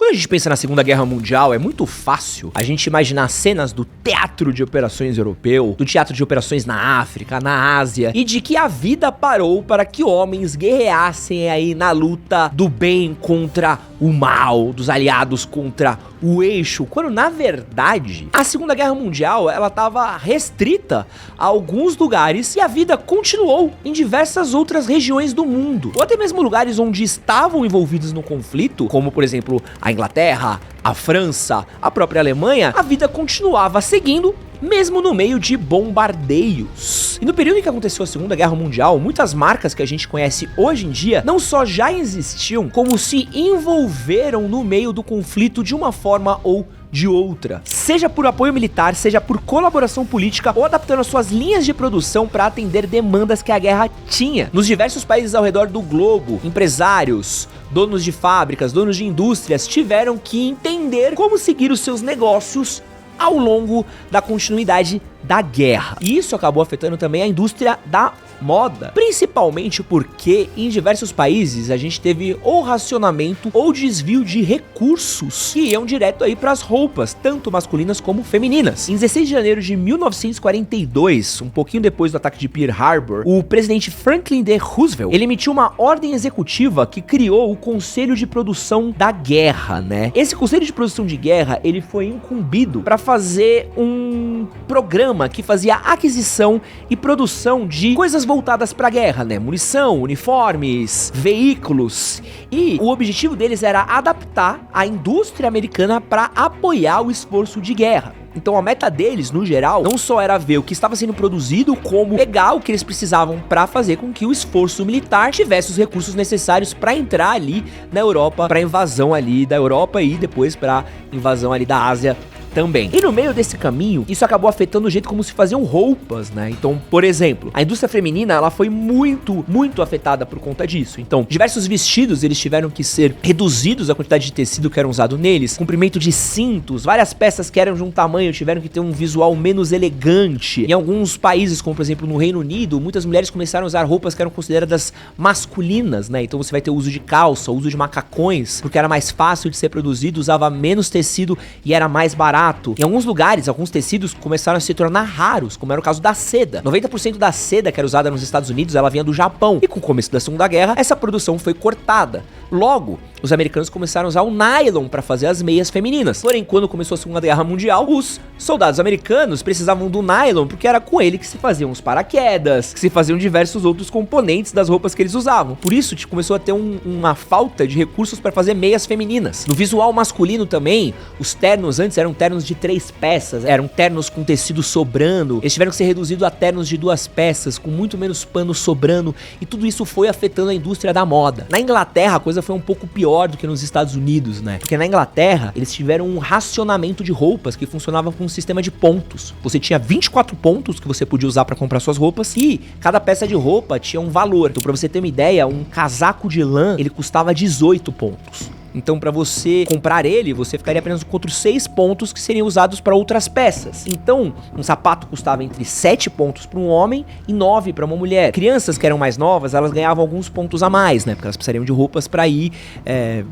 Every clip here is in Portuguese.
Quando a gente pensa na Segunda Guerra Mundial, é muito fácil a gente imaginar cenas do teatro de operações europeu, do teatro de operações na África, na Ásia, e de que a vida parou para que homens guerreassem aí na luta do bem contra o mal, dos aliados contra o eixo, quando na verdade a Segunda Guerra Mundial ela estava restrita a alguns lugares e a vida continuou em diversas outras regiões do mundo, ou até mesmo lugares onde estavam envolvidos no conflito, como por exemplo a Inglaterra, a França, a própria Alemanha. A vida continuava seguindo mesmo no meio de bombardeios. E no período em que aconteceu a Segunda Guerra Mundial, muitas marcas que a gente conhece hoje em dia não só já existiam, como se envolveram no meio do conflito de uma forma ou de outra, seja por apoio militar, seja por colaboração política ou adaptando as suas linhas de produção para atender demandas que a guerra tinha. Nos diversos países ao redor do globo, empresários, donos de fábricas, donos de indústrias tiveram que entender como seguir os seus negócios ao longo da continuidade da guerra. E isso acabou afetando também a indústria da moda, principalmente porque em diversos países a gente teve ou racionamento ou desvio de recursos que iam direto aí para as roupas, tanto masculinas como femininas. Em 16 de janeiro de 1942, um pouquinho depois do ataque de Pearl Harbor, o presidente Franklin D. Roosevelt, ele emitiu uma ordem executiva que criou o Conselho de Produção da Guerra, né? Esse Conselho de Produção de Guerra, ele foi incumbido para fazer um programa que fazia aquisição e produção de coisas voltadas para a guerra, né? Munição, uniformes, veículos. E o objetivo deles era adaptar a indústria americana para apoiar o esforço de guerra. Então a meta deles, no geral, não só era ver o que estava sendo produzido, como pegar o que eles precisavam para fazer com que o esforço militar tivesse os recursos necessários para entrar ali na Europa, para invasão ali da Europa e depois para invasão ali da Ásia também. E no meio desse caminho, isso acabou afetando o jeito como se faziam roupas, né? Então, por exemplo, a indústria feminina, ela foi muito afetada por conta disso. Então, diversos vestidos, eles tiveram que ser reduzidos a quantidade de tecido que era usado neles, comprimento de cintos, várias peças que eram de um tamanho tiveram que ter um visual menos elegante. Em alguns países, como por exemplo no Reino Unido, muitas mulheres começaram a usar roupas que eram consideradas masculinas, né? Então você vai ter o uso de calça, o uso de macacões, porque era mais fácil de ser produzido, usava menos tecido e era mais barato. Em alguns lugares, alguns tecidos começaram a se tornar raros, como era o caso da seda. 90% da seda que era usada nos Estados Unidos, ela vinha do Japão. E com o começo da Segunda Guerra, essa produção foi cortada. Logo, os americanos começaram a usar o nylon para fazer as meias femininas. Porém, quando começou a Segunda Guerra Mundial, os soldados americanos precisavam do nylon porque era com ele que se faziam os paraquedas, que se faziam diversos outros componentes das roupas que eles usavam. Por isso, começou a ter uma falta de recursos para fazer meias femininas. No visual masculino também, os ternos antes eram ternos de 3 peças, eram ternos com tecido sobrando. Eles tiveram que ser reduzidos a ternos de 2 peças, com muito menos pano sobrando, e tudo isso foi afetando a indústria da moda. Na Inglaterra, a coisa foi um pouco pior do que nos Estados Unidos, né? Porque na Inglaterra, eles tiveram um racionamento de roupas que funcionava com um sistema de pontos. Você tinha 24 pontos que você podia usar para comprar suas roupas, e cada peça de roupa tinha um valor. Então, pra você ter uma ideia, um casaco de lã, ele custava 18 pontos. Então, para você comprar ele, você ficaria apenas com outros 6 pontos que seriam usados para outras peças. Então, um sapato custava entre 7 pontos para um homem e 9 para uma mulher. Crianças que eram mais novas, elas ganhavam alguns pontos a mais, né? Porque elas precisariam de roupas para ir,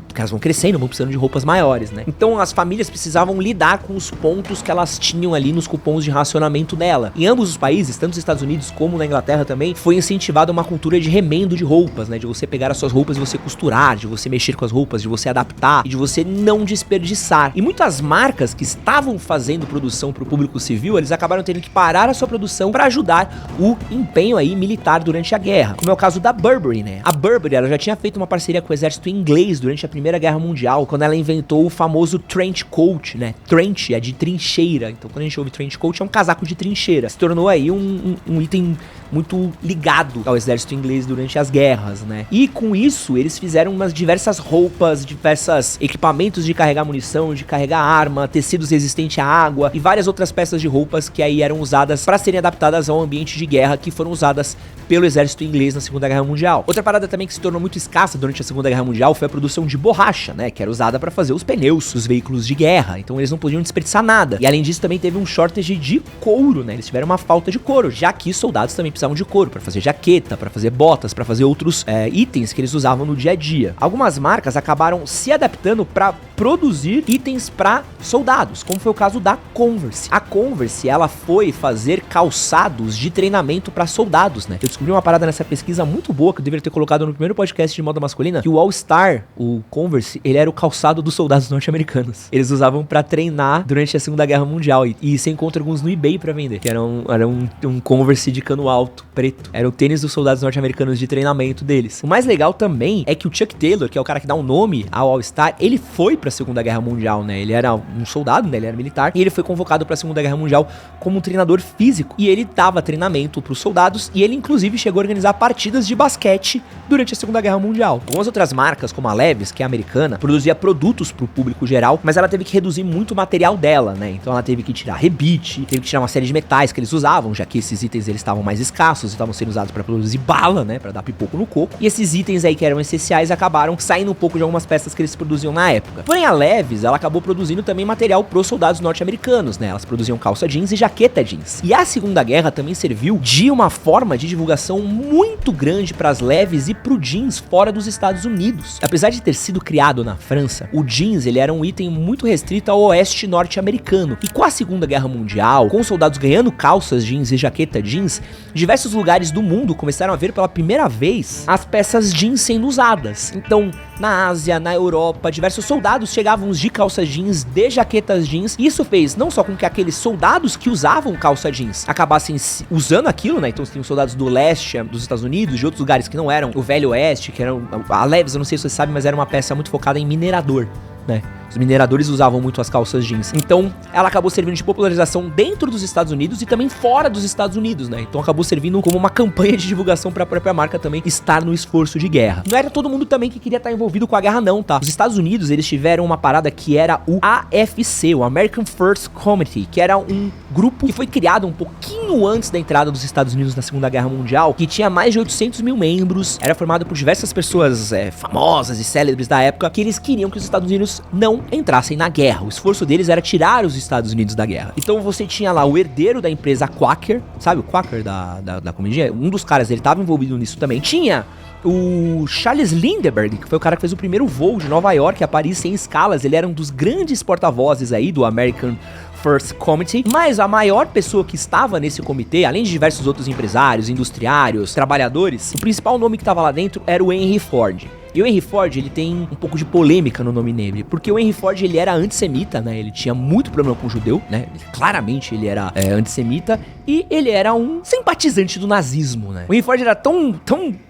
porque elas vão crescendo, vão precisando de roupas maiores, né? Então, as famílias precisavam lidar com os pontos que elas tinham ali nos cupons de racionamento dela. Em ambos os países, tanto nos Estados Unidos como na Inglaterra também, foi incentivada uma cultura de remendo de roupas, né? De você pegar as suas roupas e você costurar, de você mexer com as roupas, de você adaptar e de você não desperdiçar. E muitas marcas que estavam fazendo produção para o público civil, eles acabaram tendo que parar a sua produção para ajudar o empenho aí militar durante a guerra, como é o caso da Burberry, né? A Burberry, ela já tinha feito uma parceria com o exército inglês durante a Primeira Guerra Mundial, quando ela inventou o famoso trench coat, né? Trench é de trincheira, então quando a gente ouve trench coat é um casaco de trincheira. Se tornou aí um item muito ligado ao exército inglês durante as guerras, né? E com isso, eles fizeram umas diversas roupas, diversas equipamentos de carregar munição, de carregar arma, tecidos resistentes à água e várias outras peças de roupas que aí eram usadas para serem adaptadas ao ambiente de guerra, que foram usadas pelo exército inglês na Segunda Guerra Mundial. Outra parada também que se tornou muito escassa durante a Segunda Guerra Mundial foi a produção de borracha, né? Que era usada para fazer os pneus dos veículos de guerra. Então eles não podiam desperdiçar nada. E além disso também teve um shortage de couro, né? Eles tiveram uma falta de couro, já que soldados também precisavam de couro para fazer jaqueta, para fazer botas, para fazer outros itens que eles usavam no dia a dia. Algumas marcas acabaram foram se adaptando para produzir itens para soldados, como foi o caso da Converse. A Converse, ela foi fazer calçados de treinamento para soldados, né? Eu descobri uma parada nessa pesquisa muito boa que eu deveria ter colocado no primeiro podcast de moda masculina, que o All Star, o Converse, ele era o calçado dos soldados norte-americanos. Eles usavam para treinar durante a Segunda Guerra Mundial e você encontra alguns no eBay para vender, que era um Converse de cano alto, preto. Era o tênis dos soldados norte-americanos de treinamento deles. O mais legal também é que o Chuck Taylor, que é o cara que dá o nome ao All Star, ele foi pra Segunda Guerra Mundial, né? Ele era um soldado, né? Ele era militar, e ele foi convocado pra Segunda Guerra Mundial como um treinador físico. E ele dava treinamento pros soldados, e ele inclusive chegou a organizar partidas de basquete durante a Segunda Guerra Mundial. Algumas outras marcas, como a Levi's, que é americana, produzia produtos pro público geral, mas ela teve que reduzir muito o material dela, né? Então ela teve que tirar rebite, teve que tirar uma série de metais que eles usavam, já que esses itens eles estavam mais escassos, estavam sendo usados para produzir bala, né? Pra dar pipoco no coco. E esses itens aí que eram essenciais acabaram saindo um pouco de algumas peças que eles produziam na época. Porém, a Levi's, ela acabou produzindo também material pros soldados norte-americanos, né? Elas produziam calça jeans e jaqueta jeans. E a Segunda Guerra também serviu de uma forma de divulgação muito grande pras Levi's e pro jeans fora dos Estados Unidos. Apesar de ter sido criado na França, o jeans, ele era um item muito restrito ao oeste norte-americano. E com a Segunda Guerra Mundial, com os soldados ganhando calças jeans e jaqueta jeans, diversos lugares do mundo começaram a ver pela primeira vez as peças jeans sendo usadas. Então, na Ásia, na Europa, diversos soldados chegavam de calça jeans, de jaquetas jeans. E isso fez não só com que aqueles soldados que usavam calça jeans acabassem usando aquilo, né? Então você tem os soldados do leste dos Estados Unidos, de outros lugares que não eram o Velho Oeste, que eram a Levi's, eu não sei se você sabe, mas era uma peça muito focada em minerador, né? Os mineradores usavam muito as calças jeans. Então, ela acabou servindo de popularização dentro dos Estados Unidos e também fora dos Estados Unidos, né? Então, acabou servindo como uma campanha de divulgação para a própria marca também estar no esforço de guerra. Não era todo mundo também que queria estar envolvido com a guerra, não, tá? Os Estados Unidos, eles tiveram uma parada que era o AFC, o American First Committee, que era um grupo que foi criado um pouquinho antes da entrada dos Estados Unidos na Segunda Guerra Mundial, que tinha mais de 800 mil membros, era formado por diversas pessoas famosas e célebres da época, que eles queriam que os Estados Unidos não entrassem na guerra. O esforço deles era tirar os Estados Unidos da guerra. Então você tinha lá o herdeiro da empresa Quaker, sabe o Quaker da comidinha? Um dos caras, ele estava envolvido nisso também. Tinha o Charles Lindbergh, que foi o cara que fez o primeiro voo de Nova York a Paris sem escalas. Ele era um dos grandes porta-vozes aí do American First Committee, mas a maior pessoa que estava nesse comitê, além de diversos outros empresários, industriários, trabalhadores, o principal nome que estava lá dentro era o Henry Ford. E o Henry Ford, ele tem um pouco de polêmica no nome dele, porque o Henry Ford, ele era antissemita, né? Ele tinha muito problema com o judeu, né? Claramente ele era antissemita e ele era um simpatizante do nazismo, né? O Henry Ford era tão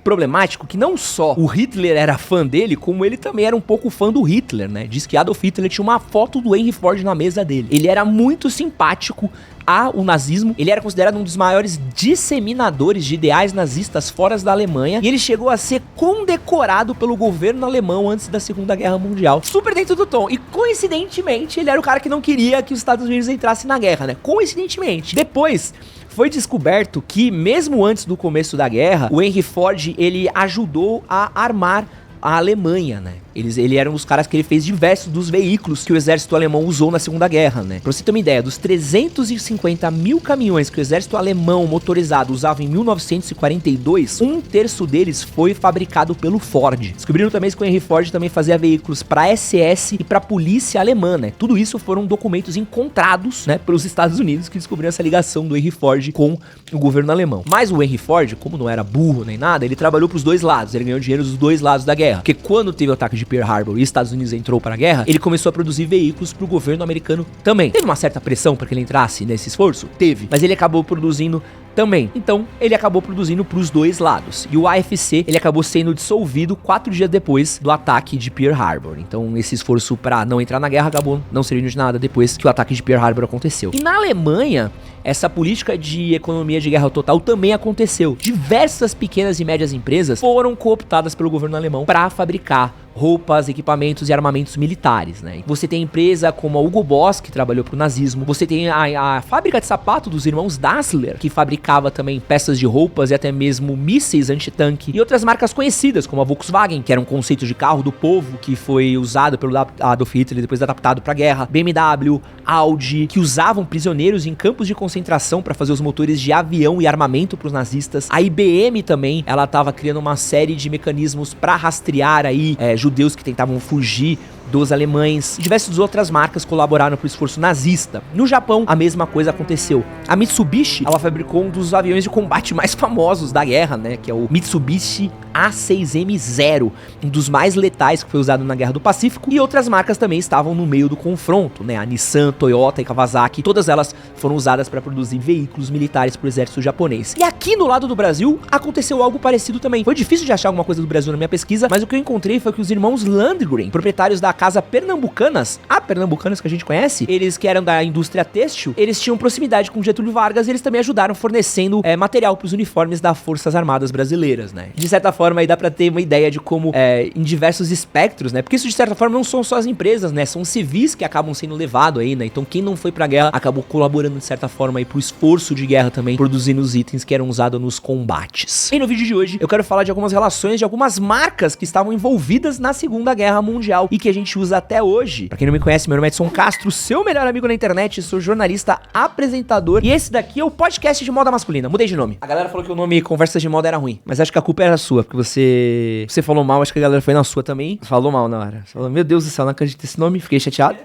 problemático que não só o Hitler era fã dele, como ele também era um pouco fã do Hitler, né? Diz que Adolf Hitler tinha uma foto do Henry Ford na mesa dele. Ele era muito simpático ao nazismo, ele era considerado um dos maiores disseminadores de ideais nazistas fora da Alemanha, e ele chegou a ser condecorado pelo governo alemão antes da Segunda Guerra Mundial. Super dentro do tom. E coincidentemente, ele era o cara que não queria que os Estados Unidos entrassem na guerra, né? Coincidentemente. Depois foi descoberto que, mesmo antes do começo da guerra, o Henry Ford, ele ajudou a armar a Alemanha, né? Ele era um dos caras que ele fez diversos dos veículos que o exército alemão usou na Segunda Guerra, né? Pra você ter uma ideia, dos 350 mil caminhões que o exército alemão motorizado usava em 1942, um terço deles foi fabricado pelo Ford. Descobriram também que o Henry Ford também fazia veículos pra SS e pra polícia alemã, né? Tudo isso foram documentos encontrados, né, pelos Estados Unidos, que descobriram essa ligação do Henry Ford com o governo alemão. Mas o Henry Ford, como não era burro nem nada, ele trabalhou pros dois lados, ele ganhou dinheiro dos dois lados da guerra. Porque quando teve o ataque de Pearl Harbor e os Estados Unidos entrou para a guerra, ele começou a produzir veículos para o governo americano também. Teve uma certa pressão para que ele entrasse nesse esforço? Teve, mas ele acabou produzindo também. Então, ele acabou produzindo para os dois lados. E o AFC, ele acabou sendo dissolvido 4 dias depois do ataque de Pearl Harbor. Então, esse esforço para não entrar na guerra acabou não servindo de nada depois que o ataque de Pearl Harbor aconteceu. E na Alemanha, essa política de economia de guerra total também aconteceu. Diversas pequenas e médias empresas foram cooptadas pelo governo alemão para fabricar roupas, equipamentos e armamentos militares, né? Você tem empresa como a Hugo Boss, que trabalhou pro nazismo. Você tem a fábrica de sapato dos irmãos Dassler, que fabricava também peças de roupas e até mesmo mísseis antitanque. E outras marcas conhecidas, como a Volkswagen, que era um conceito de carro do povo, que foi usado pelo Adolf Hitler e depois adaptado pra guerra. BMW, Audi, que usavam prisioneiros em campos de concentração para fazer os motores de avião e armamento para os nazistas. A IBM também, ela tava criando uma série de mecanismos para rastrear aí judeus que tentavam fugir dos alemães. Diversas outras marcas colaboraram para o esforço nazista. No Japão, a mesma coisa aconteceu. A Mitsubishi, ela fabricou um dos aviões de combate mais famosos da guerra, né, que é o Mitsubishi A6M0, um dos mais letais que foi usado na Guerra do Pacífico, e outras marcas também estavam no meio do confronto, né, a Nissan, Toyota e Kawasaki, todas elas foram usadas para produzir veículos militares para o exército japonês. E aqui no lado do Brasil, aconteceu algo parecido também. Foi difícil de achar alguma coisa do Brasil na minha pesquisa, mas o que eu encontrei foi que os irmãos Landgren, proprietários da Casa Pernambucanas, a Pernambucanas que a gente conhece, eles que eram da indústria têxtil, eles tinham proximidade com Getúlio Vargas e eles também ajudaram fornecendo material para os uniformes das Forças Armadas brasileiras, né? De certa forma aí dá pra ter uma ideia de como em diversos espectros, né? Porque isso de certa forma não são só as empresas, né? São civis que acabam sendo levados aí, né? Então quem não foi pra guerra acabou colaborando de certa forma aí pro esforço de guerra também, produzindo os itens que eram usados nos combates. E no vídeo de hoje eu quero falar de algumas relações de algumas marcas que estavam envolvidas na Segunda Guerra Mundial e que a gente usa até hoje. Pra quem não me conhece, meu nome é Edson Castro, seu melhor amigo na internet, sou jornalista, apresentador, e esse daqui é o podcast de moda masculina. Mudei de nome. A galera falou que o nome Conversas de Moda era ruim, mas acho que a culpa era sua, porque você falou mal, acho que a galera foi na sua também. Falou mal na hora. Falou, meu Deus do céu, não acredito nesse nome, fiquei chateado.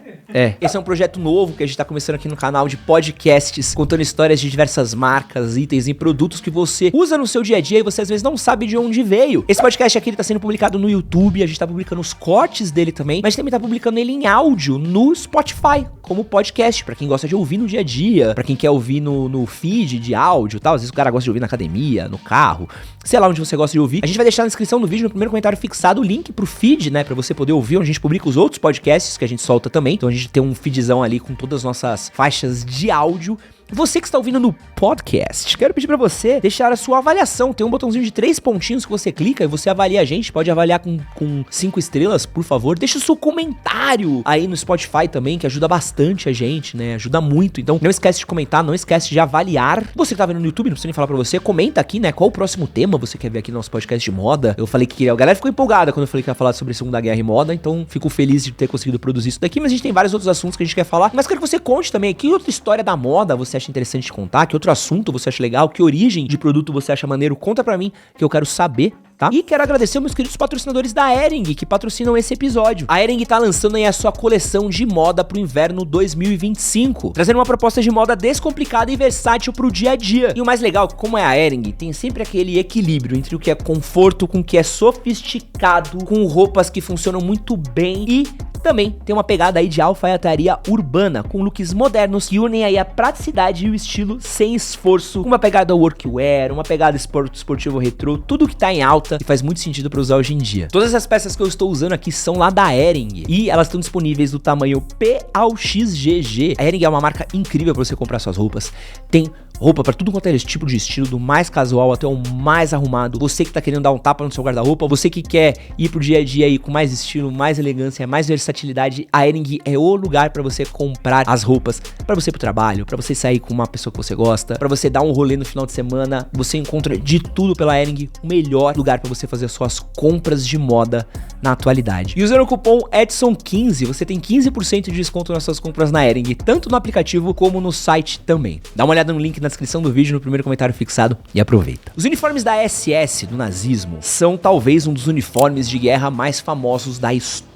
Esse é um projeto novo que a gente tá começando aqui no canal de podcasts, contando histórias de diversas marcas, itens e produtos que você usa no seu dia a dia e você às vezes não sabe de onde veio. Esse podcast aqui ele tá sendo publicado no YouTube, a gente tá publicando os cortes dele também, mas também tá publicando ele em áudio no Spotify, como podcast, pra quem gosta de ouvir no dia a dia, pra quem quer ouvir no feed de áudio e tal. Às vezes o cara gosta de ouvir na academia, no carro, sei lá onde você gosta de ouvir. A gente vai deixar na descrição do vídeo, no primeiro comentário fixado, o link pro feed, né, pra você poder ouvir, onde a gente publica os outros podcasts que a gente solta também. Então a gente tem um feedzão ali com todas as nossas faixas de áudio. Você que está ouvindo no podcast, quero pedir pra você deixar a sua avaliação. Tem um botãozinho de 3 pontinhos que você clica e você avalia a gente. Pode avaliar com 5 estrelas, por favor. Deixa o seu comentário aí no Spotify também, que ajuda bastante a gente, né? Ajuda muito. Então não esquece de comentar, não esquece de avaliar. Você que tá vendo no YouTube, não precisa nem falar pra você, comenta aqui, né? Qual o próximo tema você quer ver aqui no nosso podcast de moda. Eu falei que a galera ficou empolgada quando eu falei que ia falar sobre Segunda Guerra e moda, então fico feliz de ter conseguido produzir isso daqui. Mas a gente tem vários outros assuntos que a gente quer falar. Mas quero que você conte também que outra história da moda você acha interessante de contar, que outro assunto você acha legal, que origem de produto você acha maneiro, conta pra mim, que eu quero saber, tá? E quero agradecer meus queridos patrocinadores da Hering, que patrocinam esse episódio. A Hering tá lançando aí a sua coleção de moda pro inverno 2025, trazendo uma proposta de moda descomplicada e versátil pro dia a dia. E o mais legal, como é a Hering, tem sempre aquele equilíbrio entre o que é conforto com o que é sofisticado, com roupas que funcionam muito bem e também tem uma pegada aí de alfaiataria urbana, com looks modernos que unem aí a praticidade e o estilo sem esforço, uma pegada workwear, uma pegada esportivo retrô, tudo que tá em alta e faz muito sentido pra usar hoje em dia. Todas as peças que eu estou usando aqui são lá da Hering e elas estão disponíveis do tamanho P ao XGG. A Hering é uma marca incrível pra você comprar suas roupas. Tem roupa pra tudo quanto é esse tipo de estilo, do mais casual até o mais arrumado. Você que tá querendo dar um tapa no seu guarda-roupa, você que quer ir pro dia a dia aí com mais estilo, mais elegância, mais versatilidade, a Hering é o lugar pra você comprar as roupas, pra você ir pro trabalho, pra você sair com uma pessoa que você gosta, pra você dar um rolê no final de semana. Você encontra de tudo pela Hering, o melhor lugar pra você fazer as suas compras de moda na atualidade. E usando o cupom Edson15, você tem 15% de desconto nas suas compras na Hering, tanto no aplicativo como no site também. Dá uma olhada no link na descrição do vídeo, no primeiro comentário fixado, e aproveita. Os uniformes da SS, do nazismo, são talvez um dos uniformes de guerra mais famosos da história.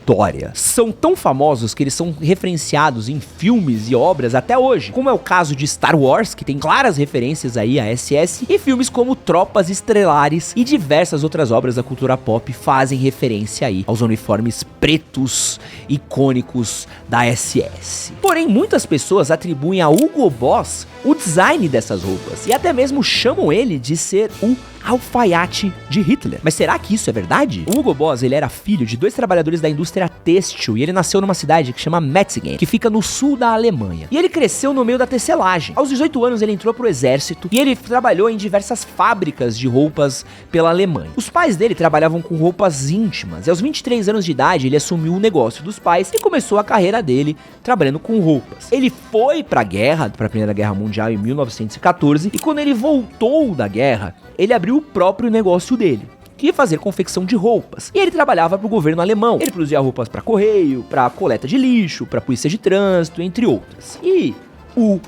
São tão famosos que eles são referenciados em filmes e obras até hoje, como é o caso de Star Wars, que tem claras referências aí a SS, e filmes como Tropas Estelares e diversas outras obras da cultura pop fazem referência aí aos uniformes pretos icônicos da SS. Porém, muitas pessoas atribuem a Hugo Boss o design dessas roupas e até mesmo chamam ele de ser o alfaiate de Hitler. Mas será que isso é verdade? O Hugo Boss, ele era filho de 2 trabalhadores da indústria têxtil e ele nasceu numa cidade que chama Metzingen, que fica no sul da Alemanha. E ele cresceu no meio da tecelagem. Aos 18 anos ele entrou pro exército e ele trabalhou em diversas fábricas de roupas pela Alemanha. Os pais dele trabalhavam com roupas íntimas e aos 23 anos de idade ele assumiu o negócio dos pais e começou a carreira dele trabalhando com roupas. Ele foi pra guerra, pra Primeira Guerra Mundial em 1914 e quando ele voltou da guerra, ele abriu o próprio negócio dele. que ia fazer confecção de roupas. E ele trabalhava para o governo alemão. Ele produzia roupas para correio, para coleta de lixo, para polícia de trânsito, entre outras. E o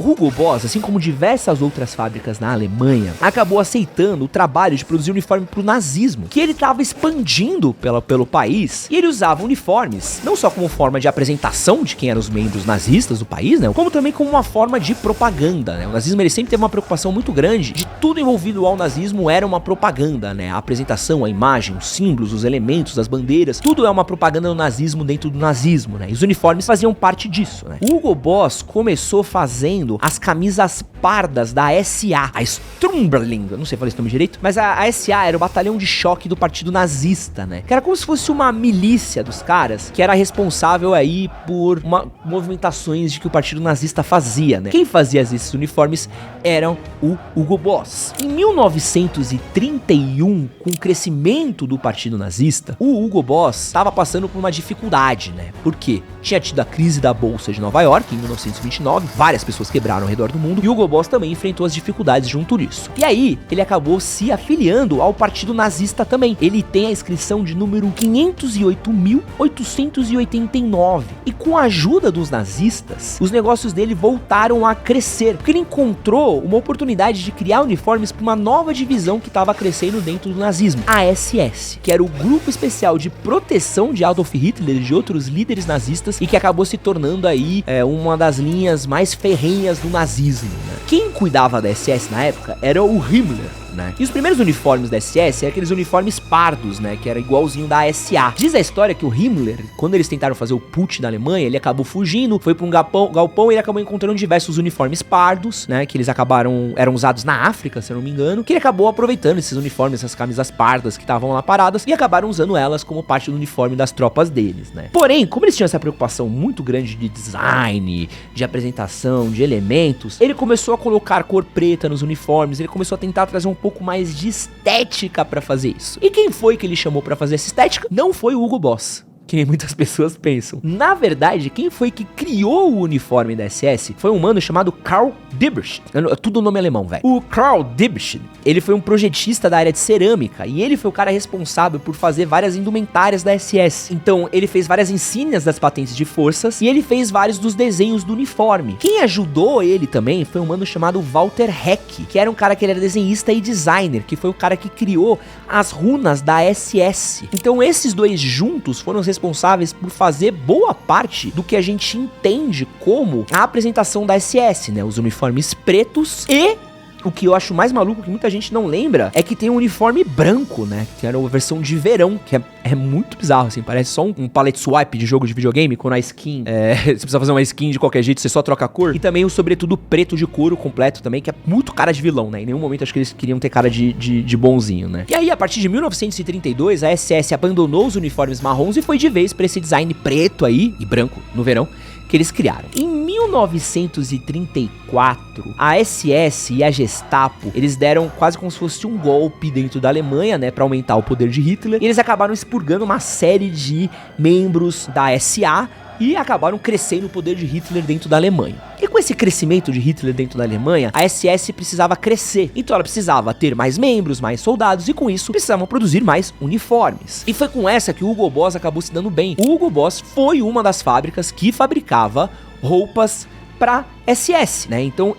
Hugo Boss, assim como diversas outras fábricas na Alemanha, acabou aceitando o trabalho de produzir uniforme pro nazismo, que ele estava expandindo pelo país, e ele usava uniformes, não só como forma de apresentação de quem eram os membros nazistas do país, né, como também como uma forma de propaganda, né. O nazismo, ele sempre teve uma preocupação muito grande de tudo envolvido ao nazismo era uma propaganda, né, a apresentação, a imagem, os símbolos, os elementos, as bandeiras, tudo é uma propaganda do nazismo dentro do nazismo, né, e os uniformes faziam parte disso, né. O Hugo Boss começou fazendo as camisas pardas da SA, a Stromberling, eu não sei falar esse nome direito, mas a SA era o batalhão de choque do partido nazista, né, que era como se fosse uma milícia dos caras, que era responsável aí por movimentações de que o partido nazista fazia, né. Quem fazia esses uniformes eram o Hugo Boss. Em 1931, com o crescimento do partido nazista, o Hugo Boss estava passando por uma dificuldade, né, porque tinha tido a crise da Bolsa de Nova York em 1929, várias pessoas quebraram ao redor do mundo, e o Hugo Boss também enfrentou as dificuldades junto disso. E aí, ele acabou se afiliando ao partido nazista também. Ele tem a inscrição de número 508.889. E com a ajuda dos nazistas, os negócios dele voltaram a crescer, porque ele encontrou uma oportunidade de criar uniformes para uma nova divisão que estava crescendo dentro do nazismo, a SS, que era o grupo especial de proteção de Adolf Hitler e de outros líderes nazistas, e que acabou se tornando aí uma das linhas mais ferrenhas do nazismo, né? Quem cuidava da SS na época era o Himmler, né? E os primeiros uniformes da SS eram aqueles uniformes pardos, né? Que era igualzinho da SA. Diz a história que o Himmler, quando eles tentaram fazer o putsch na Alemanha, ele acabou fugindo, foi pra um galpão e ele acabou encontrando diversos uniformes pardos, né? Que eles eram usados na África, se eu não me engano, que ele acabou aproveitando esses uniformes, essas camisas pardas que estavam lá paradas, e acabaram usando elas como parte do uniforme das tropas deles, né? Porém, como eles tinham essa preocupação muito grande de design, de apresentação, de elementos, ele começou a colocar cor preta nos uniformes, ele começou a tentar trazer um pouco mais de estética pra fazer isso. E quem foi que ele chamou pra fazer essa estética? Não foi o Hugo Boss, que nem muitas pessoas pensam. Na verdade, quem foi que criou o uniforme da SS foi um mano chamado Karl Dieberich. Tudo nome alemão, velho. O Karl Dieberich, ele foi um projetista da área de cerâmica, e ele foi o cara responsável por fazer várias indumentárias da SS. Então, ele fez várias insígnias das patentes de forças, e ele fez vários dos desenhos do uniforme. Quem ajudou ele também foi um mano chamado Walter Heck, que era um cara que ele era desenhista e designer, que foi o cara que criou as runas da SS. Então, esses dois juntos foram os responsáveis por fazer boa parte do que a gente entende como a apresentação da SS, né? Os uniformes pretos, e o que eu acho mais maluco, que muita gente não lembra, é que tem um uniforme branco, né? Que era uma versão de verão, que é muito bizarro, assim. Parece só um palette swap de jogo de videogame, quando a skin... você precisa fazer uma skin de qualquer jeito, você só troca a cor. E também o sobretudo preto de couro completo também, que é muito cara de vilão, né? Em nenhum momento acho que eles queriam ter cara de bonzinho, né? E aí, a partir de 1932, a SS abandonou os uniformes marrons e foi de vez pra esse design preto aí, e branco, no verão, que eles criaram. Em 1934, a SS e a Gestapo, eles deram quase como se fosse um golpe dentro da Alemanha, né, pra aumentar o poder de Hitler, e eles acabaram expurgando uma série de membros da SA, e acabaram crescendo o poder de Hitler dentro da Alemanha. E com esse crescimento de Hitler dentro da Alemanha, a SS precisava crescer. Então ela precisava ter mais membros, mais soldados, e com isso precisavam produzir mais uniformes. E foi com essa que o Hugo Boss acabou se dando bem. O Hugo Boss foi uma das fábricas que fabricava roupas pra SS, né? Então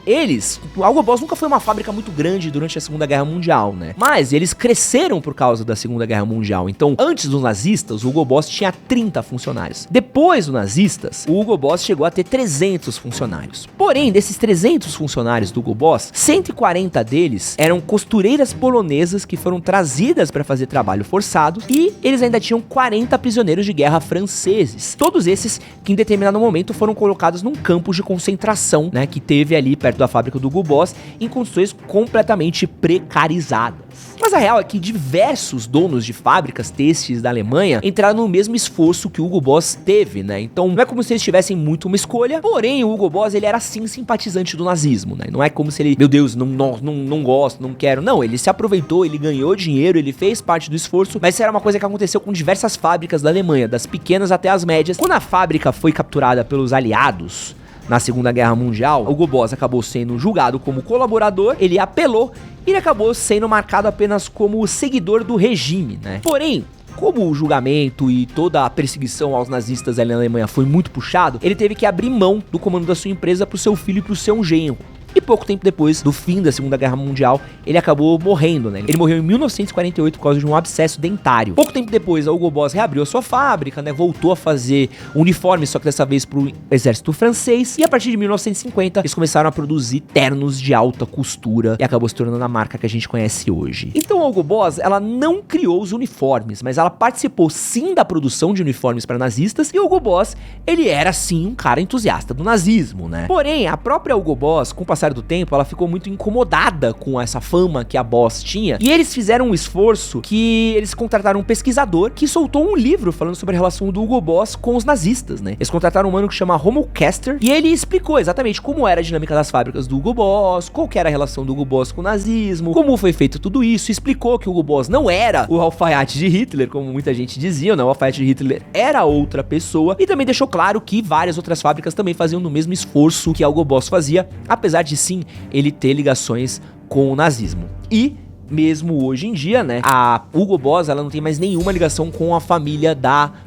o Hugo Boss nunca foi uma fábrica muito grande durante a Segunda Guerra Mundial, né? Mas eles cresceram por causa da Segunda Guerra Mundial. Então, antes dos nazistas, o Hugo Boss tinha 30 funcionários. Depois dos nazistas, o Hugo Boss chegou a ter 300 funcionários. Porém, desses 300 funcionários do Hugo Boss, 140 deles eram costureiras polonesas que foram trazidas para fazer trabalho forçado, e eles ainda tinham 40 prisioneiros de guerra franceses. Todos esses que em determinado momento foram colocados num campo de concentração, né, que teve ali perto da fábrica do Hugo Boss, em condições completamente precarizadas. Mas a real é que diversos donos de fábricas têxteis da Alemanha entraram no mesmo esforço que o Hugo Boss teve, né? Então não é como se eles tivessem muito uma escolha, porém o Hugo Boss, ele era sim simpatizante do nazismo, né? Não é como se ele, meu Deus, não gosto, não quero. Não, ele se aproveitou, ele ganhou dinheiro, ele fez parte do esforço, mas isso era uma coisa que aconteceu com diversas fábricas da Alemanha, das pequenas até as médias. Quando a fábrica foi capturada pelos aliados na Segunda Guerra Mundial, Hugo Boss acabou sendo julgado como colaborador, ele apelou e ele acabou sendo marcado apenas como seguidor do regime, né? Porém, como o julgamento e toda a perseguição aos nazistas ali na Alemanha foi muito puxado, ele teve que abrir mão do comando da sua empresa pro seu filho e pro seu genro. E pouco tempo depois do fim da Segunda Guerra Mundial, ele acabou morrendo, né? Ele morreu em 1948 por causa de um abscesso dentário. Pouco tempo depois, a Hugo Boss reabriu a sua fábrica, né? Voltou a fazer uniformes, só que dessa vez pro exército francês. E a partir de 1950, eles começaram a produzir ternos de alta costura e acabou se tornando a marca que a gente conhece hoje. Então a Hugo Boss, ela não criou os uniformes, mas ela participou sim da produção de uniformes para nazistas. E o Hugo Boss, ele era sim um cara entusiasta do nazismo, né? Porém, a própria Hugo Boss, com o passar do tempo, ela ficou muito incomodada com essa fama que a Boss tinha, e eles fizeram um esforço que eles contrataram um pesquisador que soltou um livro falando sobre a relação do Hugo Boss com os nazistas, né? Eles contrataram um mano que chama Rommel Kester, e ele explicou exatamente como era a dinâmica das fábricas do Hugo Boss, qual que era a relação do Hugo Boss com o nazismo, como foi feito tudo isso, explicou que o Hugo Boss não era o alfaiate de Hitler, como muita gente dizia, não, o alfaiate de Hitler era outra pessoa, e também deixou claro que várias outras fábricas também faziam no mesmo esforço que a Hugo Boss fazia, apesar de sim ele ter ligações com o nazismo. E mesmo hoje em dia, né, a Hugo Boss, ela não tem mais nenhuma ligação com a família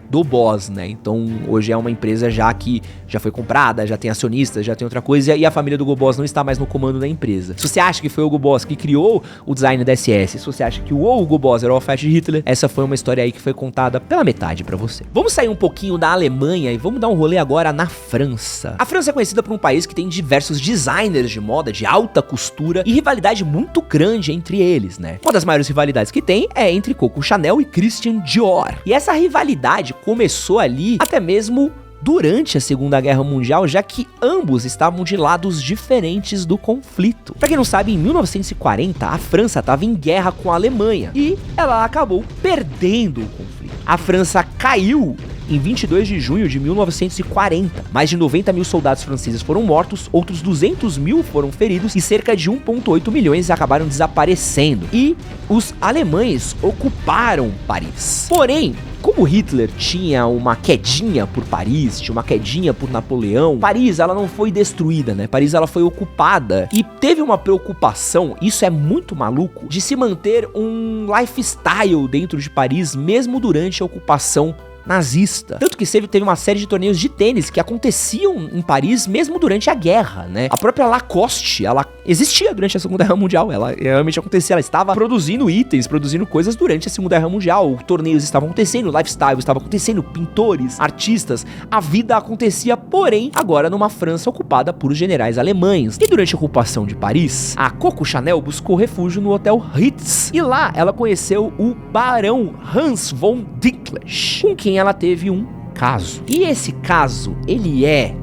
do Boss, né? Então hoje é uma empresa já que já foi comprada, já tem acionistas, já tem outra coisa, e a família do Hugo Boss não está mais no comando da empresa. Se você acha que foi o Hugo Boss que criou o design da SS, se você acha que o Hugo Boss era o alfaiate de Hitler, essa foi uma história aí que foi contada pela metade pra você. Vamos sair um pouquinho da Alemanha e vamos dar um rolê agora na França. A França é conhecida por um país que tem diversos designers de moda de alta costura e rivalidade muito grande entre eles, né? Uma das maiores rivalidades que tem é entre Coco Chanel e Christian Dior. E essa rivalidade começou ali até mesmo durante a Segunda Guerra Mundial, já que ambos estavam de lados diferentes do conflito. Pra quem não sabe, em 1940, a França estava em guerra com a Alemanha e ela acabou perdendo o conflito. A França caiu em 22 de junho de 1940. Mais de 90 mil soldados franceses foram mortos, outros 200 mil foram feridos e cerca de 1,8 milhões acabaram desaparecendo. E os alemães ocuparam Paris. Porém, como Hitler tinha uma quedinha por Paris, tinha uma quedinha por Napoleão, Paris, ela não foi destruída, né? Paris, ela foi ocupada e teve uma preocupação, isso é muito maluco, de se manter um lifestyle dentro de Paris, mesmo durante a ocupação nazista. Tanto que teve uma série de torneios de tênis que aconteciam em Paris mesmo durante a guerra, né? A própria Lacoste, ela existia durante a Segunda Guerra Mundial, ela realmente acontecia, ela estava produzindo itens, produzindo coisas durante a Segunda Guerra Mundial, torneios estavam acontecendo, lifestyle estava acontecendo, pintores, artistas, a vida acontecia, porém, agora numa França ocupada por generais alemães. E durante a ocupação de Paris, a Coco Chanel buscou refúgio no Hotel Ritz, e lá ela conheceu o barão Hans von Dinklesch, com quem ela teve um caso. E esse caso, ele é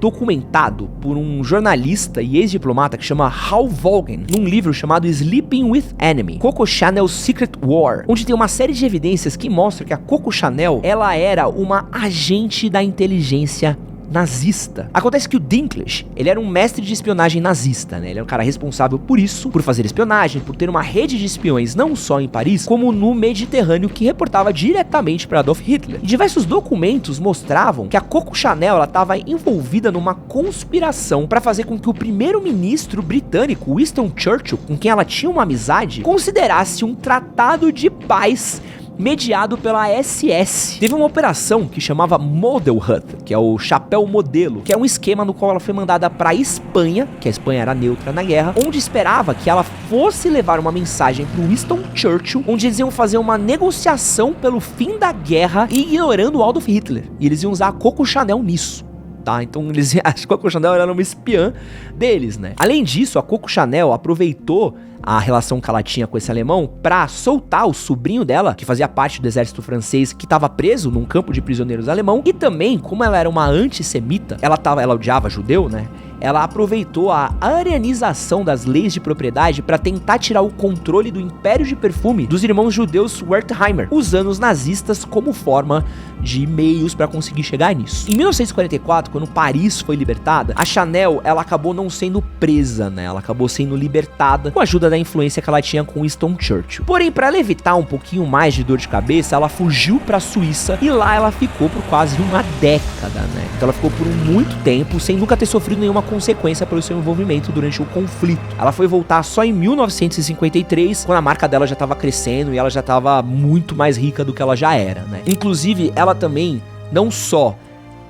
documentado por um jornalista e ex-diplomata que chama Hal Vaughan, num livro chamado Sleeping with Enemy, Coco Chanel's Secret War, onde tem uma série de evidências que mostram que a Coco Chanel, ela era uma agente da inteligência nazista. Acontece que o Dinklesch, ele era um mestre de espionagem nazista, né? Ele é um cara responsável por isso, por fazer espionagem, por ter uma rede de espiões não só em Paris, como no Mediterrâneo, que reportava diretamente para Adolf Hitler. E diversos documentos mostravam que a Coco Chanel, ela estava envolvida numa conspiração para fazer com que o primeiro-ministro britânico, Winston Churchill, com quem ela tinha uma amizade, considerasse um tratado de paz mediado pela SS. Teve uma operação que chamava Model Hut, que é o chapéu modelo, que é um esquema no qual ela foi mandada para a Espanha, que a Espanha era neutra na guerra, onde esperava que ela fosse levar uma mensagem para o Winston Churchill, onde eles iam fazer uma negociação pelo fim da guerra, ignorando o Adolf Hitler. E eles iam usar a Coco Chanel nisso. Tá, então a Coco Chanel era uma espiã deles, né? Além disso, a Coco Chanel aproveitou a relação que ela tinha com esse alemão pra soltar o sobrinho dela, que fazia parte do exército francês, que tava preso num campo de prisioneiros alemão, e também, como ela era uma antissemita, ela odiava judeu, né? ela aproveitou a arianização das leis de propriedade para tentar tirar o controle do império de perfume dos irmãos judeus Wertheimer, usando os nazistas como forma de meios para conseguir chegar nisso. Em 1944, quando Paris foi libertada, a Chanel, ela acabou não sendo presa, né? Ela acabou sendo libertada com a ajuda da influência que ela tinha com Winston Churchill. Porém, para ela evitar um pouquinho mais de dor de cabeça, ela fugiu para a Suíça e lá ela ficou por quase uma década, né? Então ela ficou por muito tempo sem nunca ter sofrido nenhuma consequência pelo seu envolvimento durante o conflito. Ela foi voltar só em 1953, quando a marca dela já estava crescendo e ela já estava muito mais rica do que ela já era, né? Inclusive, ela também não só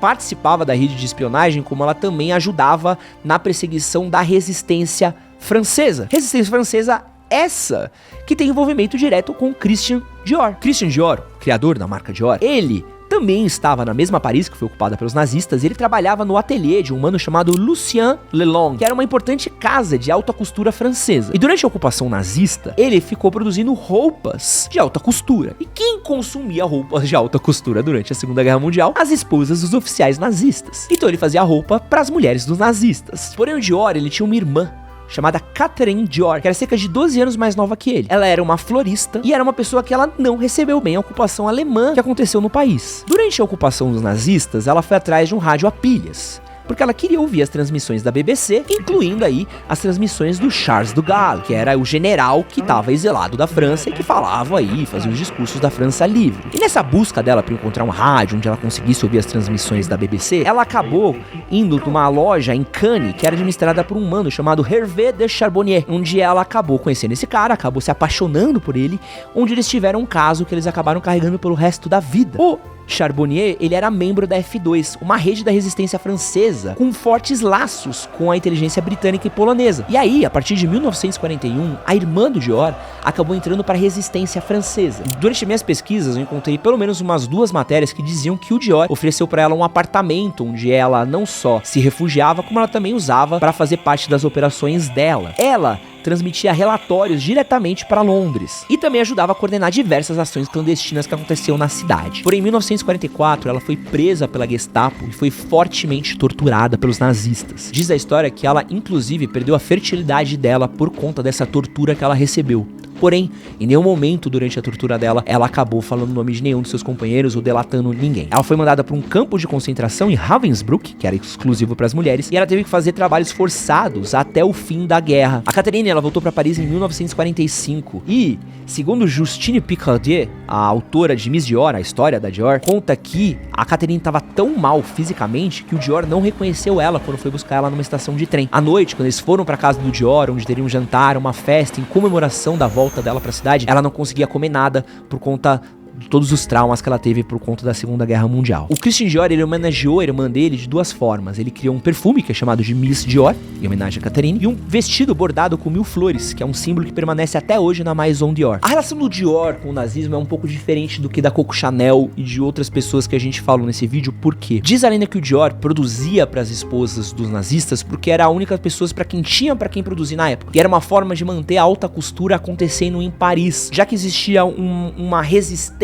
participava da rede de espionagem, como ela também ajudava na perseguição da resistência francesa. Resistência francesa essa que tem envolvimento direto com Christian Dior. Christian Dior, criador da marca Dior, ele também estava na mesma Paris que foi ocupada pelos nazistas. Ele trabalhava no ateliê de um mano chamado Lucien Lelong, que era uma importante casa de alta costura francesa. E durante a ocupação nazista, ele ficou produzindo roupas de alta costura. E quem consumia roupas de alta costura durante a Segunda Guerra Mundial? As esposas dos oficiais nazistas. Então ele fazia roupa para as mulheres dos nazistas. Porém o Dior, ele tinha uma irmã chamada Catherine Dior, que era cerca de 12 anos mais nova que ele. Ela era uma florista e era uma pessoa que ela não recebeu bem a ocupação alemã que aconteceu no país. Durante a ocupação dos nazistas, ela foi atrás de um rádio a pilhas, porque ela queria ouvir as transmissões da BBC, incluindo aí as transmissões do Charles de Gaulle, que era o general que estava exilado da França e que falava aí, fazia os discursos da França livre. E nessa busca dela para encontrar um rádio onde ela conseguisse ouvir as transmissões da BBC, ela acabou indo numa loja em Cannes, que era administrada por um mano chamado Hervé de Charbonnier, onde ela acabou conhecendo esse cara, acabou se apaixonando por ele, onde eles tiveram um caso que eles acabaram carregando pelo resto da vida. O Charbonnier, ele era membro da F2, uma rede da resistência francesa com fortes laços com a inteligência britânica e polonesa. E aí, a partir de 1941, a irmã do Dior acabou entrando para a resistência francesa. Durante minhas pesquisas, eu encontrei pelo menos umas 2 matérias que diziam que o Dior ofereceu para ela um apartamento onde ela não só se refugiava, como ela também usava para fazer parte das operações dela. Ela transmitia relatórios diretamente para Londres e também ajudava a coordenar diversas ações clandestinas que aconteciam na cidade. Porém, em 1944, ela foi presa pela Gestapo e foi fortemente torturada pelos nazistas. Diz a história que ela, inclusive, perdeu a fertilidade dela por conta dessa tortura que ela recebeu. Porém, em nenhum momento durante a tortura dela, ela acabou falando o nome de nenhum de seus companheiros ou delatando ninguém. Ela foi mandada para um campo de concentração em Ravensbrück, que era exclusivo para as mulheres, e ela teve que fazer trabalhos forçados até o fim da guerra. A Catherine, ela voltou para Paris em 1945 e, segundo Justine Picardier, a autora de Miss Dior, a história da Dior, conta que a Catherine estava tão mal fisicamente que o Dior não reconheceu ela quando foi buscar ela numa estação de trem. À noite, quando eles foram para casa do Dior, onde teriam um jantar, uma festa em comemoração da volta dela pra cidade, ela não conseguia comer nada por conta de todos os traumas que ela teve por conta da Segunda Guerra Mundial. O Christian Dior, ele homenageou a irmã dele de 2 formas. Ele criou um perfume que é chamado de Miss Dior, em homenagem a Catherine, e um vestido bordado com 1000 flores, que é um símbolo que permanece até hoje na Maison Dior. A relação do Dior com o nazismo é um pouco diferente do que da Coco Chanel e de outras pessoas que a gente falou nesse vídeo. Por quê? Diz a lenda que o Dior produzia para as esposas dos nazistas porque era a única pessoa para quem tinha para quem produzir na época. E era uma forma de manter a alta costura acontecendo em Paris, já que existia uma resistência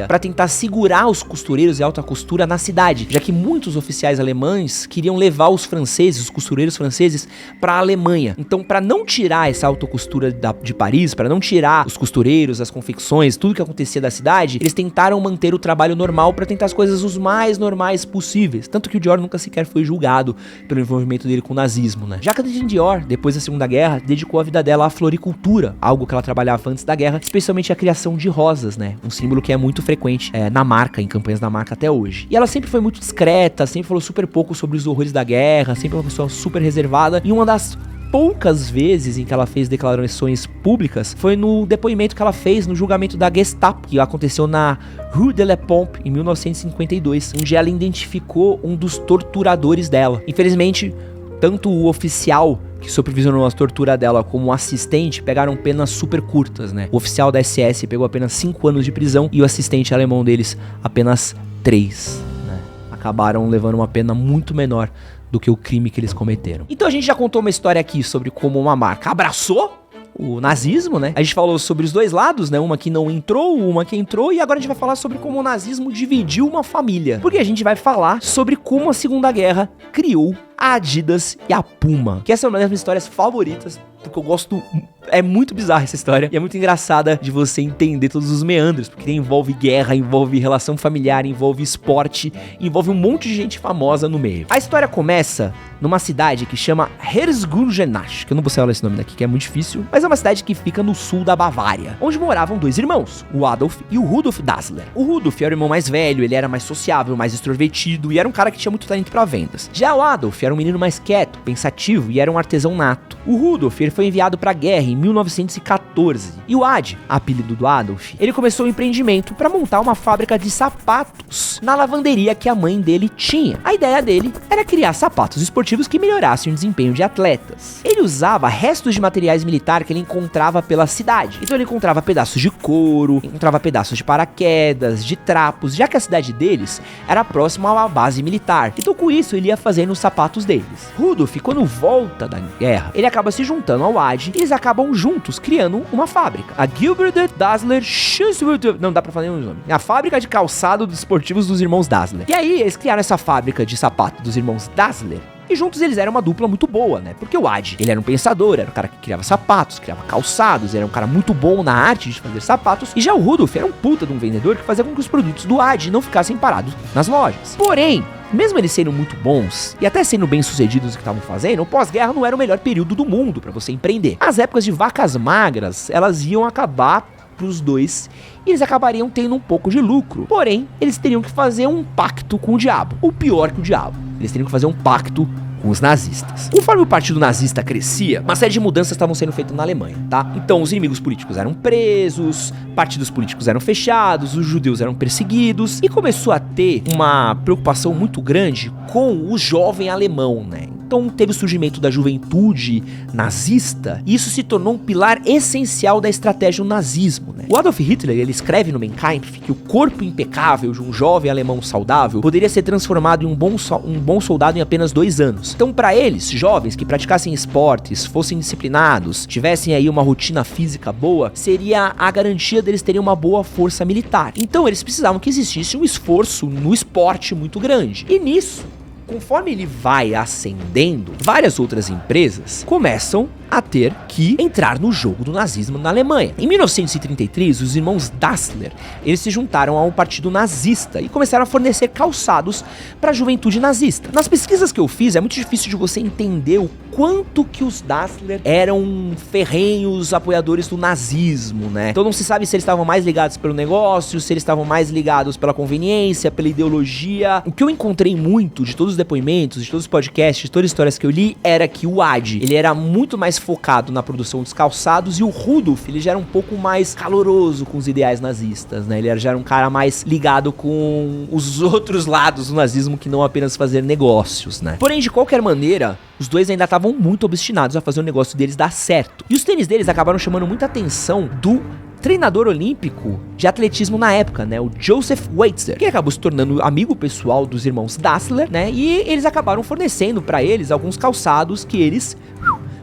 para tentar segurar os costureiros e alta costura na cidade, já que muitos oficiais alemães queriam levar os franceses, os costureiros franceses, para a Alemanha. Então, para não tirar essa alta costura de Paris, para não tirar os costureiros, as confecções, tudo que acontecia da cidade, eles tentaram manter o trabalho normal para tentar as coisas os mais normais possíveis. Tanto que o Dior nunca sequer foi julgado pelo envolvimento dele com o nazismo, né? Já que a Catherine Dior, depois da Segunda Guerra, dedicou a vida dela à floricultura, algo que ela trabalhava antes da guerra, especialmente a criação de rosas, né? Um símbolo que é muito frequente na marca, em campanhas da marca até hoje. E ela sempre foi muito discreta, sempre falou super pouco sobre os horrores da guerra, sempre uma pessoa super reservada, e uma das poucas vezes em que ela fez declarações públicas foi no depoimento que ela fez no julgamento da Gestapo, que aconteceu na Rue de la Pompe, em 1952, onde ela identificou um dos torturadores dela. Infelizmente, tanto o oficial que supervisionou a tortura dela como o assistente pegaram penas super curtas, né? O oficial da SS pegou apenas 5 anos de prisão e o assistente alemão deles apenas 3, né? Acabaram levando uma pena muito menor do que o crime que eles cometeram. Então a gente já contou uma história aqui sobre como uma marca abraçou o nazismo, né? A gente falou sobre os dois lados, né? Uma que não entrou, uma que entrou, e agora a gente vai falar sobre como o nazismo dividiu uma família. Porque a gente vai falar sobre como a Segunda Guerra criou a Adidas e a Puma. Que essa é uma das minhas histórias favoritas, porque eu gosto... É muito bizarra essa história, e é muito engraçada de você entender todos os meandros, porque envolve guerra, envolve relação familiar, envolve esporte, envolve um monte de gente famosa no meio. A história começa numa cidade que chama Herzogenaurach, que eu não vou falar esse nome daqui, que é muito difícil, mas é uma cidade que fica no sul da Bavária, onde moravam dois irmãos, o Adolf e o Rudolf Dassler. O Rudolf era o irmão mais velho, ele era mais sociável, mais extrovertido, e era um cara que tinha muito talento pra vendas. Já o Adolf era um menino mais quieto, pensativo, e era um artesão nato. O Rudolf, ele foi enviado pra guerra em 1914. E o Ad, apelido do Adolf, ele começou um empreendimento para montar uma fábrica de sapatos na lavanderia que a mãe dele tinha. A ideia dele era criar sapatos esportivos que melhorassem o desempenho de atletas. Ele usava restos de materiais militares que ele encontrava pela cidade. Então ele encontrava pedaços de couro, encontrava pedaços de paraquedas, de trapos, já que a cidade deles era próxima a uma base militar. Então com isso ele ia fazendo os sapatos deles. Rudolf, quando volta da guerra, ele acaba se juntando ao Ad e eles acabam juntos criando uma fábrica. A Gilbert Dassler Schusswürth, não dá pra falar nenhum nome. É a fábrica de calçado esportivos dos irmãos Dassler. E aí eles criaram essa fábrica de sapato dos irmãos Dassler. E juntos eles eram uma dupla muito boa, né? Porque o Ad, ele era um pensador, era um cara que criava sapatos, criava calçados, era um cara muito bom na arte de fazer sapatos. E já o Rudolf era um puta de um vendedor que fazia com que os produtos do Ad não ficassem parados nas lojas. Porém, mesmo eles sendo muito bons e até sendo bem sucedidos no que estavam fazendo, o pós-guerra não era o melhor período do mundo para você empreender. As épocas de vacas magras, elas iam acabar pros dois e eles acabariam tendo um pouco de lucro. Porém, eles teriam que fazer um pacto com o diabo. Ou pior que o diabo, eles teriam que fazer um pacto com os nazistas. Conforme o partido nazista crescia, uma série de mudanças estavam sendo feitas na Alemanha, tá? Então os inimigos políticos eram presos, partidos políticos eram fechados, os judeus eram perseguidos e começou a ter uma preocupação muito grande com o jovem alemão, né? Então teve o surgimento da juventude nazista e isso se tornou um pilar essencial da estratégia do nazismo, né? O Adolf Hitler, ele escreve no Mein Kampf que o corpo impecável de um jovem alemão saudável poderia ser transformado em um bom soldado em apenas 2 anos. Então para eles, jovens que praticassem esportes, fossem disciplinados, tivessem aí uma rotina física boa, seria a garantia deles terem uma boa força militar. Então eles precisavam que existisse um esforço no esporte muito grande. E nisso, conforme ele vai ascendendo, várias outras empresas começam a ter que entrar no jogo do nazismo na Alemanha. Em 1933, os irmãos Dassler, eles se juntaram a um partido nazista e começaram a fornecer calçados para a juventude nazista. Nas pesquisas que eu fiz, é muito difícil de você entender o quanto que os Dassler eram ferrenhos apoiadores do nazismo, né? Então não se sabe se eles estavam mais ligados pelo negócio, se eles estavam mais ligados pela conveniência, pela ideologia. O que eu encontrei muito de todos os depoimentos, de todos os podcasts, de todas as histórias que eu li, era que o Ad, ele era muito mais focado na produção dos calçados e o Rudolf, ele já era um pouco mais caloroso com os ideais nazistas, né? Ele já era um cara mais ligado com os outros lados do nazismo que não apenas fazer negócios, né? Porém, de qualquer maneira, os dois ainda estavam muito obstinados a fazer o negócio deles dar certo. E os tênis deles acabaram chamando muita atenção do treinador olímpico de atletismo na época, né, o Joseph Weitzer, que acabou se tornando amigo pessoal dos irmãos Dassler, né, e eles acabaram fornecendo para eles alguns calçados que eles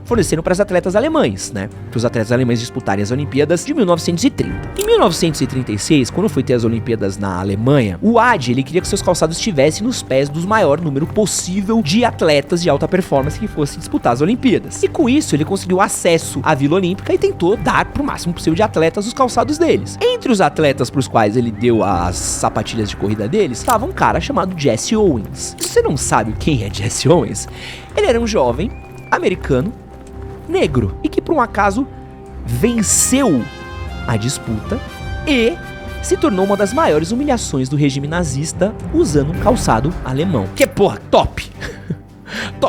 forneceram para os atletas alemães, né? Para os atletas alemães disputarem as Olimpíadas de 1930. Em 1936, quando foi ter as Olimpíadas na Alemanha, o Ad, ele queria que seus calçados estivessem nos pés do maior número possível de atletas de alta performance que fossem disputar as Olimpíadas. E com isso, ele conseguiu acesso à Vila Olímpica e tentou dar pro máximo possível de atletas os calçados deles. Entre os atletas para os quais ele deu as sapatilhas de corrida deles, estava um cara chamado Jesse Owens. Se você não sabe quem é Jesse Owens, ele era um jovem americano negro e que por um acaso venceu a disputa e se tornou uma das maiores humilhações do regime nazista usando um calçado alemão. Que porra, top!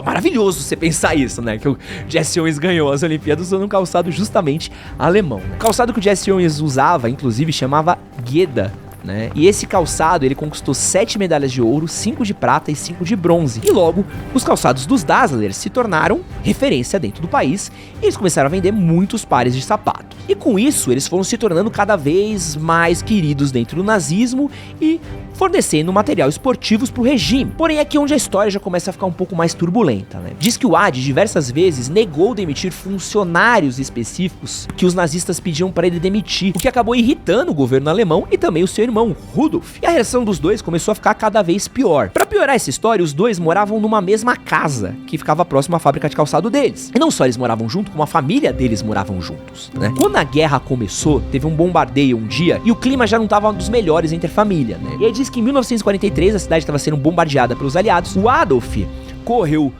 Maravilhoso você pensar isso, né? Que o Jesse Owens ganhou as Olimpíadas usando um calçado justamente alemão. O calçado que o Jesse Owens usava, inclusive, chamava Geda, né? E esse calçado, ele conquistou 7 medalhas de ouro, 5 de prata e 5 de bronze. E logo, os calçados dos Dassler se tornaram referência dentro do país e eles começaram a vender muitos pares de sapato. E com isso, eles foram se tornando cada vez mais queridos dentro do nazismo e fornecendo material esportivos pro regime. Porém, aqui é onde a história já começa a ficar um pouco mais turbulenta, né? Diz que o Adi diversas vezes negou demitir funcionários específicos que os nazistas pediam para ele demitir, o que acabou irritando o governo alemão e também o seu irmão, Rudolf. E a relação dos dois começou a ficar cada vez pior. Para piorar essa história, os dois moravam numa mesma casa, que ficava próximo à fábrica de calçado deles. E não só eles moravam junto, como a família deles moravam juntos, né? Quando a guerra começou, teve um bombardeio um dia e o clima já não estava um dos melhores entre a família, né? E aí diz que em 1943 a cidade estava sendo bombardeada pelos aliados. O Adolf correu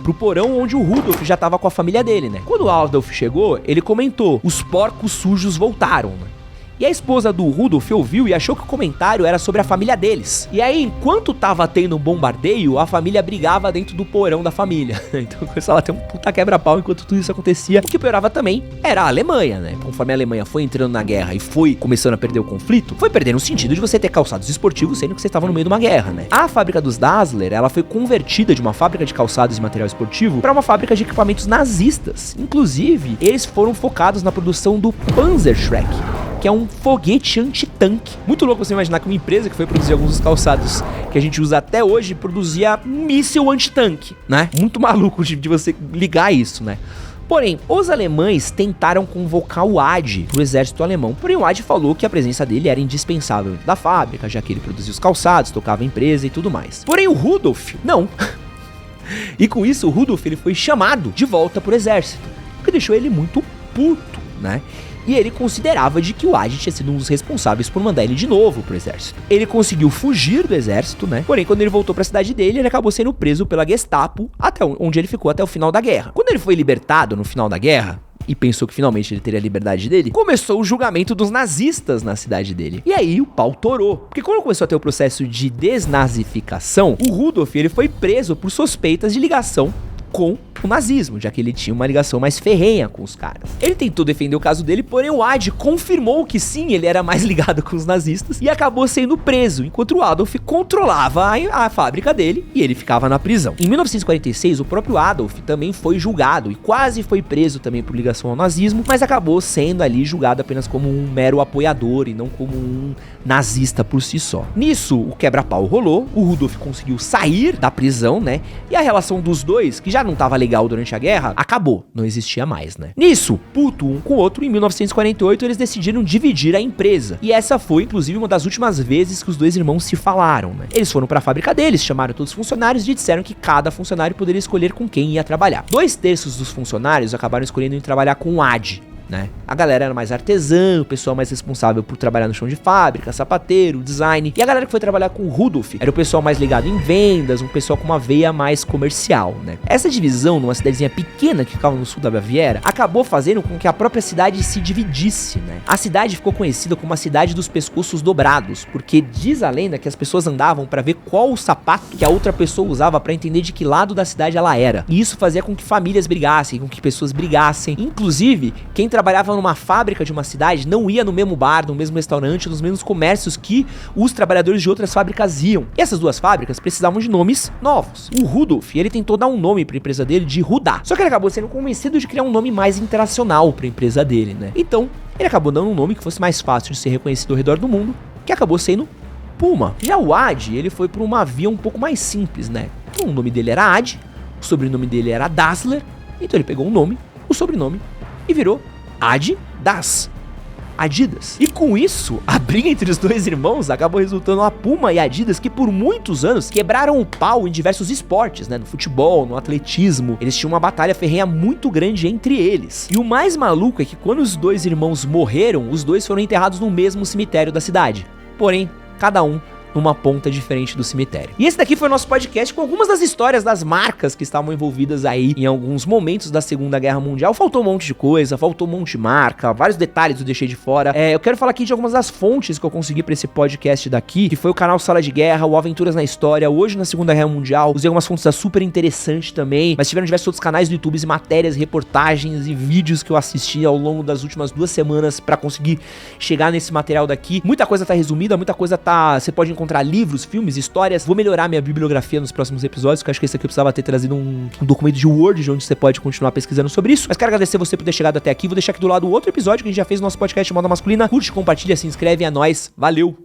pro porão onde o Rudolf já tava com a família dele, né? Quando o Adolf chegou, ele comentou: os porcos sujos voltaram, né? E a esposa do Rudolf ouviu e achou que o comentário era sobre a família deles. E aí, enquanto tava tendo um bombardeio, a família brigava dentro do porão da família. Então começava a ter um puta quebra-pau enquanto tudo isso acontecia. O que piorava também era a Alemanha, né? Conforme a Alemanha foi entrando na guerra e foi começando a perder o conflito, foi perdendo o sentido de você ter calçados esportivos, sendo que você estava no meio de uma guerra, né? A fábrica dos Dassler, ela foi convertida de uma fábrica de calçados e material esportivo para uma fábrica de equipamentos nazistas. Inclusive, eles foram focados na produção do Panzerschreck, que é um foguete antitanque. Muito louco você imaginar que uma empresa que foi produzir alguns dos calçados que a gente usa até hoje produzia míssil antitanque, né? Muito maluco de você ligar isso, né? Porém, os alemães tentaram convocar o Adi pro exército alemão, porém o Adi falou que a presença dele era indispensável dentro da fábrica, já que ele produzia os calçados, tocava a empresa e tudo mais. Porém o Rudolf, não. E com isso o Rudolf ele foi chamado de volta pro exército, o que deixou ele muito puto, né? E ele considerava de que o Adi tinha sido um dos responsáveis por mandar ele de novo pro exército. Ele conseguiu fugir do exército, né? Porém, quando ele voltou pra cidade dele, ele acabou sendo preso pela Gestapo, até onde ele ficou até o final da guerra. Quando ele foi libertado no final da guerra, e pensou que finalmente ele teria a liberdade dele, começou o julgamento dos nazistas na cidade dele. E aí o pau torou. Porque quando começou a ter o processo de desnazificação, o Rudolf ele foi preso por suspeitas de ligação com o nazismo, já que ele tinha uma ligação mais ferrenha com os caras. Ele tentou defender o caso dele, porém o Adi confirmou que sim, ele era mais ligado com os nazistas e acabou sendo preso, enquanto o Adolf controlava a fábrica dele e ele ficava na prisão. Em 1946, o próprio Adolf também foi julgado e quase foi preso também por ligação ao nazismo, mas acabou sendo ali julgado apenas como um mero apoiador e não como um nazista por si só. Nisso, o quebra-pau rolou, o Rudolf conseguiu sair da prisão, né? E a relação dos dois, que já não tava legal durante a guerra, acabou, não existia mais, né? Nisso, puto um com o outro, em 1948 eles decidiram dividir a empresa. E essa foi, inclusive, uma das últimas vezes que os dois irmãos se falaram, né? Eles foram pra fábrica deles, chamaram todos os funcionários e disseram que cada funcionário poderia escolher com quem ia trabalhar. 2/3 dos funcionários acabaram escolhendo ir trabalhar com o Adi, né? A galera era mais artesã, o pessoal mais responsável por trabalhar no chão de fábrica, sapateiro, design. E a galera que foi trabalhar com o Rudolf era o pessoal mais ligado em vendas, um pessoal com uma veia mais comercial, né? Essa divisão, numa cidadezinha pequena que ficava no sul da Baviera, acabou fazendo com que a própria cidade se dividisse, né? A cidade ficou conhecida como a cidade dos pescoços dobrados, porque diz a lenda que as pessoas andavam para ver qual o sapato que a outra pessoa usava para entender de que lado da cidade ela era. E isso fazia com que famílias brigassem, com que pessoas brigassem. Inclusive, quem trabalhava numa fábrica de uma cidade não ia no mesmo bar, no mesmo restaurante, nos mesmos comércios que os trabalhadores de outras fábricas iam. E essas duas fábricas precisavam de nomes novos. O Rudolf, ele tentou dar um nome pra empresa dele de Rudá. Só que ele acabou sendo convencido de criar um nome mais internacional pra empresa dele, né? Então, ele acabou dando um nome que fosse mais fácil de ser reconhecido ao redor do mundo, que acabou sendo Puma. Já o Adi, ele foi por uma via um pouco mais simples, né? Então, o nome dele era Adi, o sobrenome dele era Dassler, então ele pegou o nome, o sobrenome e virou Adidas. Adidas. E com isso, a briga entre os dois irmãos acabou resultando a Puma e a Adidas, que por muitos anos quebraram o pau em diversos esportes, né? No futebol, no atletismo. Eles tinham uma batalha ferrenha muito grande entre eles. E o mais maluco é que quando os dois irmãos morreram, os dois foram enterrados no mesmo cemitério da cidade. Porém, cada um numa ponta diferente do cemitério. E esse daqui foi o nosso podcast com algumas das histórias das marcas que estavam envolvidas aí em alguns momentos da Segunda Guerra Mundial. Faltou um monte de coisa, faltou um monte de marca, vários detalhes eu deixei de fora. Eu quero falar aqui de algumas das fontes que eu consegui pra esse podcast daqui, que foi o canal Sala de Guerra, o Aventuras na História, Hoje na Segunda Guerra Mundial. Usei algumas fontes super interessantes também, mas tiveram diversos outros canais do YouTube, matérias, reportagens e vídeos que eu assisti ao longo das últimas 2 semanas pra conseguir chegar nesse material daqui. Muita coisa tá resumida, muita coisa tá... Você pode encontrar livros, filmes, histórias. Vou melhorar minha bibliografia nos próximos episódios, que eu acho que esse aqui eu precisava ter trazido um documento de Word, onde você pode continuar pesquisando sobre isso. Mas quero agradecer você por ter chegado até aqui. Vou deixar aqui do lado o outro episódio que a gente já fez no nosso podcast Moda Masculina. Curte, compartilha, se inscreve, é nóis. Valeu!